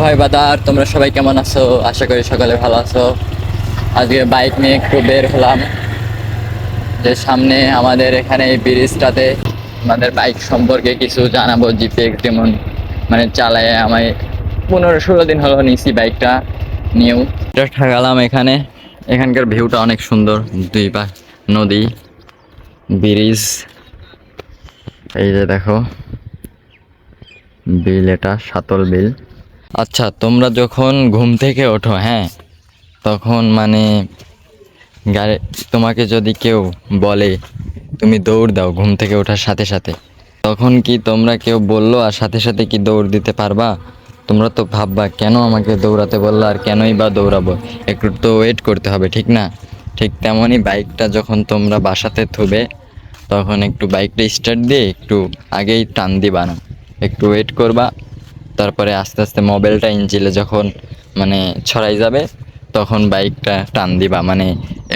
ভাই বাদার, তোমরা সবাই কেমন আছো? আশা করি সকালে ভালো আছো। আজকে বাইক নিয়ে একটু বের হলাম, যে সামনে আমাদের এখানে এই ব্রিজটাতে আমাদের বাইক সম্পর্কে কিছু জানাবো। জিপিএক্স যেমন মানে চালায় আমায় 15-16 দিন হলো নিয়েছি বাইকটা নিয়েও। এটা ঠাকালাম এখানে। এখানকার ভিউটা অনেক সুন্দর, দুই পা নদী, ব্রিজ, এই যে দেখো বিল, এটা সাতল বিল। আচ্ছা, তোমরা যখন ঘুম থেকে ওঠো, হ্যাঁ, তখন মানে গাড়ি, তোমাকে যদি কেউ বলে তুমি দৌড় দাও ঘুম থেকে ওঠার সাথে সাথে, তখন কি তোমরা কেউ বললো আর সাথে সাথে কি দৌড় দিতে পারবা? তোমরা তো ভাববা কেন আমাকে দৌড়াতে বললো আর কেনই বা দৌড়াবো, একটু তো ওয়েট করতে হবে, ঠিক না? ঠিক তেমনই বাইকটা যখন তোমরা বাসাতে থুবে, তখন একটু বাইকটা স্টার্ট দিয়ে একটু আগেই টান দিবা না, একটু ওয়েট করবা। তারপরে আস্তে আস্তে মোবাইলটা ইঞ্জিলে যখন মানে ছড়াই যাবে, তখন বাইকটা টান দিবা, মানে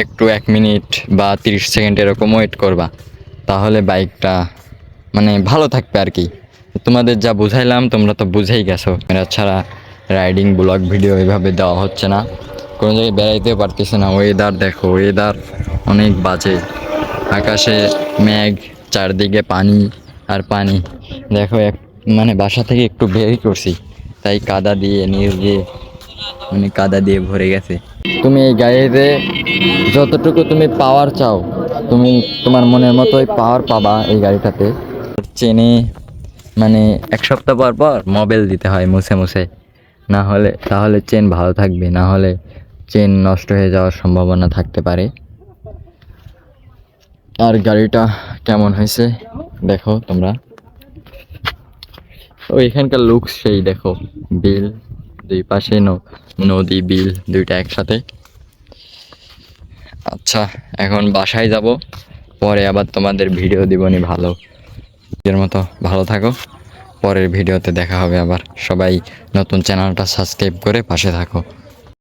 একটু 1 মিনিট বা 30 সেকেন্ড এরকম ওয়েট করবা। তাহলে বাইকটা মানে ভালো থাকবে আর কি। তোমাদের যা বুঝাইলাম তোমরা তো বুঝেই গেছো। এরা ছাড়া রাইডিং ব্লগ ভিডিও এভাবে দেওয়া হচ্ছে না, কোনো জায়গায় বেড়াইতেও পারতেছে না। ওয়েদার দেখো, ওয়েদার অনেক বাজে। আকাশে মেঘ, চারদিকে পানি আর পানি। দেখো মানে বাসা থেকে একটু বেরই করছি, তাই কাদা দিয়ে নিচ দিয়ে মানে কাদা দিয়ে ভরে গেছে। তুমি এই গাড়িতে যতটুকু তুমি পাওয়ার চাও, তুমি তোমার মনের মতোই পাওয়ার পাবা এই গাড়িটাতে। চেনে মানে 1 সপ্তাহ পর পর মোবিল দিতে হয় মুছে মুছে, না হলে তাহলে চেন ভালো থাকবে, না হলে চেন নষ্ট হয়ে যাওয়ার সম্ভাবনা থাকতে পারে। আর গাড়িটা কেমন হয়েছে দেখো তোমরা। ও এখানকার লুক সেই দেখো, বিল দুই পাশে, নদী বিল দুইটা একসাথে। আচ্ছা, এখন বাসায় যাব, পরে আবার তোমাদের ভিডিও দিবনি। ভালো এর মতো ভালো থাকো, পরের ভিডিওতে দেখা হবে আবার। সবাই নতুন চ্যানেলটা সাবস্ক্রাইব করে পাশে থাকো।